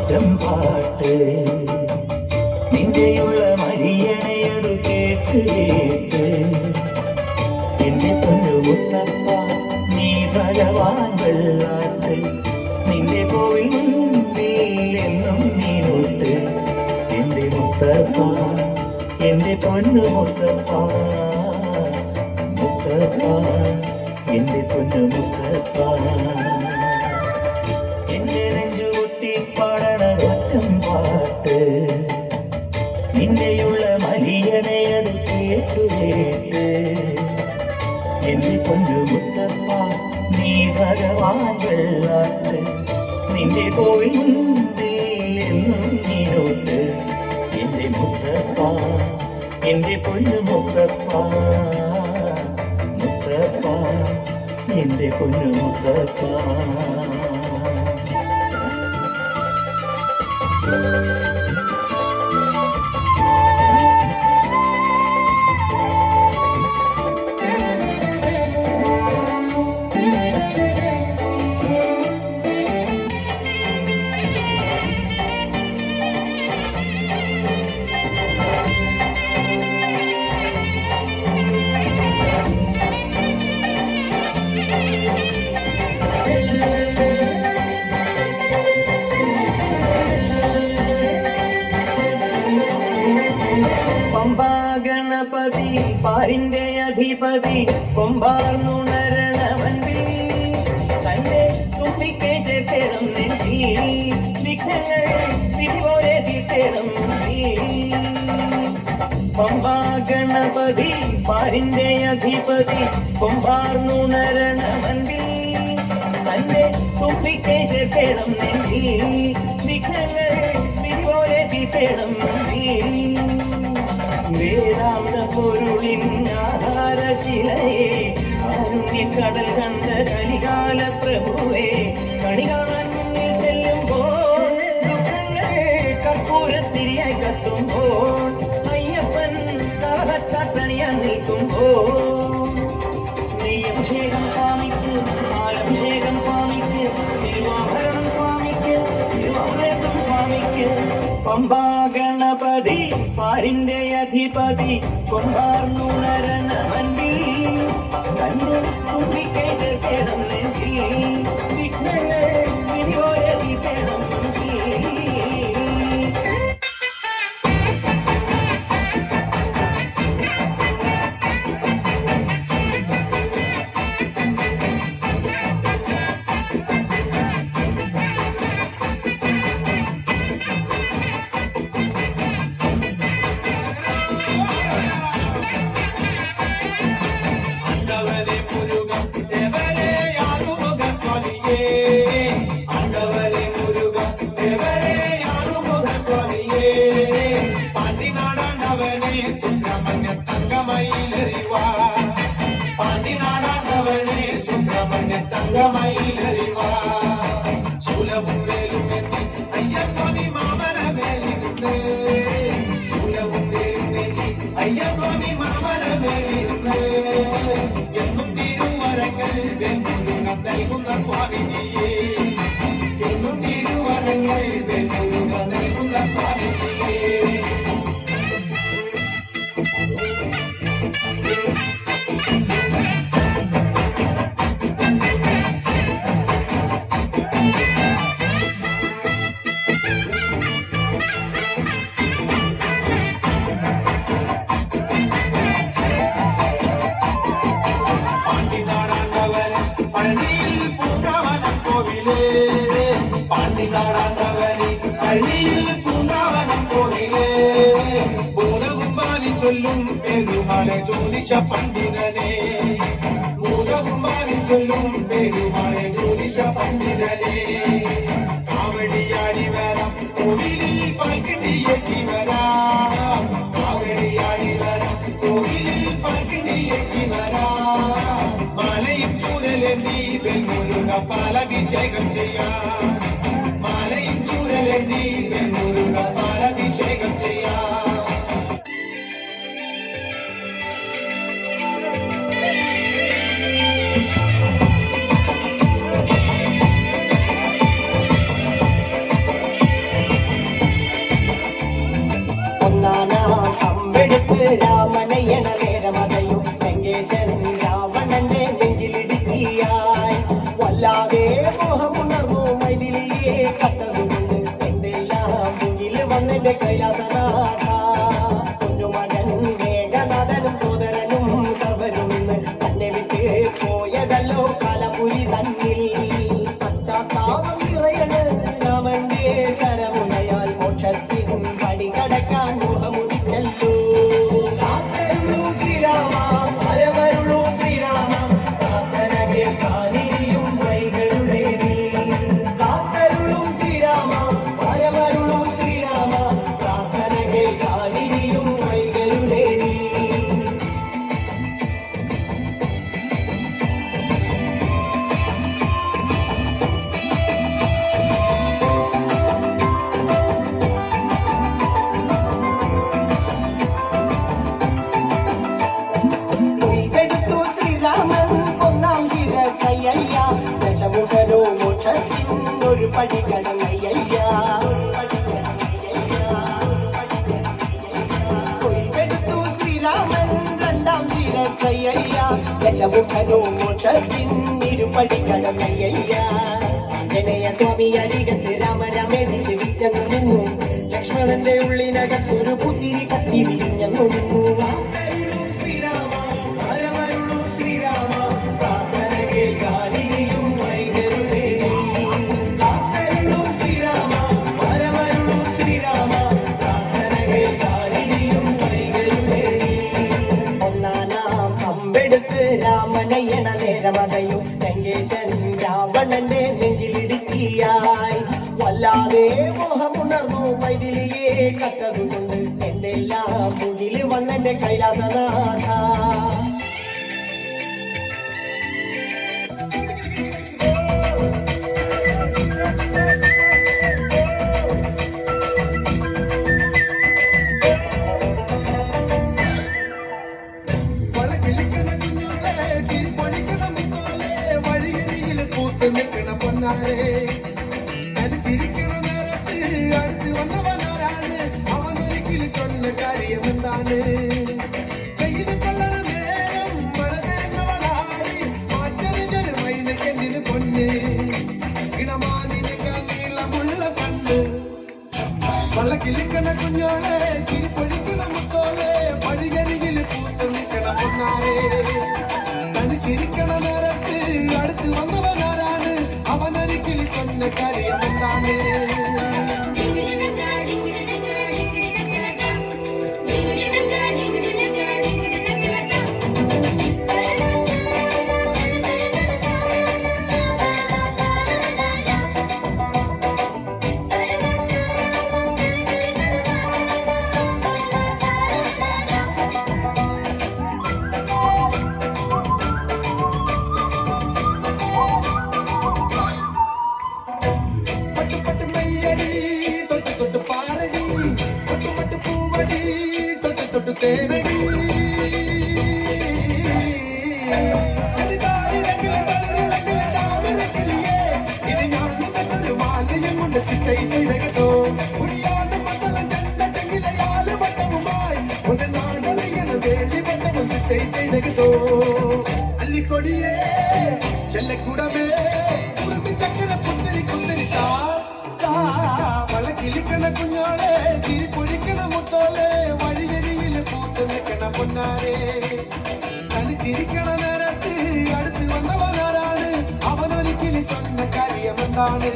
ഒറ്റം പാട്ട് നിന്റെയുള്ള മരിയണയൊരു കേട്ട് കേട്ട് എന്റെ പൊന്നു മുത്തപ്പ നീ ഭഗവാൻ വെള്ളാട്ട് നിന്റെ കോവിൽ എന്നും നീനോട്ട് എന്റെ മുത്തപ്പ എന്റെ പൊന്നു മുത്തപ്പ മുത്തപ്പ എന്റെ പൊന്നു മുത്തപ്പ എന്റെ നെഞ്ചുകുട്ടി പാടണ ഒറ്റം പാട്ട് നിന്റെയുള്ള മലിയണയത് കേട്ടു കേട്ട് എന്റെ പൊന്നു മുത്തപ്പ നീ ഭഗവാൻ വെള്ളാട്ട് നിന്റെ കോവിൽ എന്നും നീനോട്ട് എന്റെ മുത്തപ്പ എന്റെ പൊന്നു മുത്തപ്പ മുത്തപ്പ എന്റെ പൊന്നു മുത്തപ്പ ഗണപതി പാരിന്റെ അധിപതി കൊമ്പാർന്നുണരണവൻപി തന്റെ തുമ്പിക്കേറ്റ് തേടും നെഞ്ചി വിഘ്നങ്ങൾ വിധിപോലെ തീർത്തേടും പമ്പാ ഗണപതി പാരിന്റെ അധിപതി കൊമ്പാർന്നുണരണവൻപി തന്റെ തുമ്പിക്കേറ്റ് തേടും നെഞ്ചി വിഘ്നങ്ങൾ വിധിപോലെ തീർത്തേടും വേദാന്ത പൊരുളിൻ ആധാരശിലയെ കാരുണ്യക്കടൽ കണ്ട കലികാല പ്രഭുവേ കണി കാണാൻ മുന്നിൽ ചെല്ലുമ്പോൾ ദുഃഖങ്ങൾ കർപ്പൂരത്തിരിയായി കത്തുമ്പോൾ അയ്യപ്പൻ കാഹത്താട്ടണിയാൻ നിൽക്കുമ്പോൾ നെയ്യഭിഷേകം സ്വാമിക്ക് പാലഭിഷേകം സ്വാമിക്ക് തിരുവാഭരണം സ്വാമിക്ക് തിരുവാഭരണം സ്വാമിക്ക് പമ്പാ ഗണപതി പാരിന്റെ അധിപതി കൊണ്ടാർന്നുണരണവൻപി കണ്ട് തുമ്പിക്കേറ്റ് തേടും നെഞ്ചി വിഘ്നങ്ങൾ വിധിപോലെ തേടും ശൂലവും വേലുമെത്തി അയ്യസ്വാമി മാമല മേലിരുന്ന് ശൂലവും വേലുമെത്തി അയ്യസ്വാമി മാമല മേലിരുന്ന് എന്നും തിരുവരങ്ങൾ വെങ്കുരുങ്ങം നൽകുന്ന സ്വാമിനിയെ എന്നും തിരുവരങ്ങൾ വെങ്കുരുങ്ങം നൽകുന്ന സ്വാമിനിയെ ചൊല്ലും പെരുമാളെ ജ്യോതിഷ പണ്ഡിതനെ ഭൂതകുമാരി ചൊല്ലും പെരുമാളെ ജ്യോതിഷ പണ്ഡിതനെ കാവടിയാടി വരാം കോവിലിൽ പൽക്കിണ്ടിയെത്തി വരാം കാവടിയാടി വരാം കോവിലിൽ പൽക്കിണ്ടിയെത്തി വരാം മാലയും ചൂരലെന്തി വെൽമുരുക പാലഭിഷേകം ചെയ്യാം മാലയും ചൂരലെന്തി വെൽമുരുക പാലഭിഷേകം ചെയ്യാം ഒന്നാനാം അമ്പെടുത്ത് രാമനയണ നേരമതയും ലങ്കേശൻ രാവണന്റെ നെഞ്ചിലിടുക്കിയായി വല്ലാതെ മോഹമുണർന്നു മൈഥിലിയെ കട്ടതുകൊണ്ട് എന്തെല്ലാം മുന്നിൽ വന്നെന്റെ കൈലാസനാഥ കുഞ്ഞുമകൻ മേഘനാഥനും സോദരനും സർവരും തന്നെ വിട്ട് പോയതല്ലോ കാലപുരി തന്നിൽ പശ്ചാത്താപം നിറയണ് രാമന്റെ ശരമുനയാൽ മോക്ഷത്തിനും പടികടക്കാൻ മോഹമുദിച്ചല്ലോ കാത്തരുളൂ ശ്രീരാമ വരവരുളൂ ശ്രീരാമ പ്രാർത്ഥന കേൾക്കാനിരിയും വൈകളുടെ നീ കാത്തരുളൂ ശ്രീരാമ വരവരുളൂ ശ്രീരാമ പ്രാർത്ഥന കേൾക്കാനിരിയും വൈകളുടെ നീ കൊയ്തെടുത്തു ശ്രീരാമൻ ഒന്നാം ശിരസയ്യ ദശമുഖനോ മോക്ഷത്തിൻ ഒരു പടി കടന്നയ്യ കൊയ്തെടുത്തു ശ്രീരാമൻ രണ്ടാം ശിരസയ്യ ദശമുഖനോ മോക്ഷത്തിൻ ഇരുപടി കടന്നയ്യ ആഞ്ജനേയ സ്വാമി അരികത്ത് രാമരാമേതിൽ വിറ്റങ്ങു നിന്നു ലക്ഷ്മണന്റെ ഉള്ളിനകത്തൊരു പുത്തിരി കത്തി വിരിഞ്ഞു നിന്നു ശ്രീരാമ വരവരുളൂ ശ്രീരാമ പ്രാർത്ഥന കേൾക്കാനിരിയും വൈകരുളേ കാത്തരുളൂ ശ്രീരാമ വരവരുളൂ ശ്രീരാമ പ്രാർത്ഥന കേൾക്കാനിരിയും വൈകരുളേ ഒന്നാനാം അമ്പെടുത്ത് രാമനയണ നേരമതയും ലങ്കേശൻ രാവണന്റെ നെഞ്ചിലിടുക്കിയായി വല്ലാതെ മോഹമുണർന്നു മൈഥിലിയെ കട്ടതുകൊണ്ട് എന്തെല്ലാം മുന്നിൽ വന്നെന്റെ കൈലാസനാഥ വളകിളിക്കണ കുഞ്ഞോളെ ചിരിപ്പൊഴിക്കണ മുത്തോലെ വഴിയരികിൽ പൂത്ത് നിൽക്കണ പൊന്നാരെ അത് ചിരിക്കണ നേരത്ത് അടുത്ത് വന്നവനാരാണ് അവനൊരിക്കലും ചൊന്ന കാര്യം എന്താണ് കയ്യിൽ കൊള്ളണ നേരം മഴ തരുന്നവളായി മാറ്ററിഞ്ഞൊരു മൈനക്കെന്തിന് പൊന്ന് ഇണമാനിനേക്കാൾ നീളമുള്ള കണ്ണ് വളകിളിക്കണ കുഞ്ഞോളെ ചിരിപ്പൊഴിക്കണ മുത്തോലെ വഴിയരികിൽ പൂത്ത് നിൽക്കണ പൊന്നാരെ തനി ചിരിക്കണ നേരത്ത് അടുത്ത് വന്നവനാരാണ് അവനൊരിക്കലും കൊന്ന കാര്യം എന്താണ് പട്ട് പട്ട് മയ്യടി തൊട്ട് തൊട്ട് പാറടി പട്ട് പട്ട് പൂവടി തൊട്ട് തൊട്ട് തേനടി ഹരിതാരിലകിലെ തളിരിലകിലെ താമരക്കിളിയേ ഇത് ഞാൻ നിന്നൊരു മാലയും കൊണ്ട് തിട്ടയിട്ടോ ഉടിയാടും മതളം ചെണ്ട ചെങ്കിലയാല് വട്ടവുമായി ഒന്ന് നാടറിയണ വേലി വട്ടവും തിട്ടയിട്ടോ അല്ലിക്കൊടിയേ ചെല്ലക്കുടമേ ചക്കര പുത്തരി കുത്തരി വളക്കിലിക്കണ കുഞ്ഞോളെ ചിരി പൊഴിക്കണ മുത്തോലെ വഴിയരികിൽ പൂത്ത് നിൽക്കണ പൊന്നാരെ തനി ചിരിക്കണ നേരത്ത് അടുത്ത് വന്നവനാരാണ് അവനൊരിക്കലും ചൊന്ന കാര്യം എന്താണ്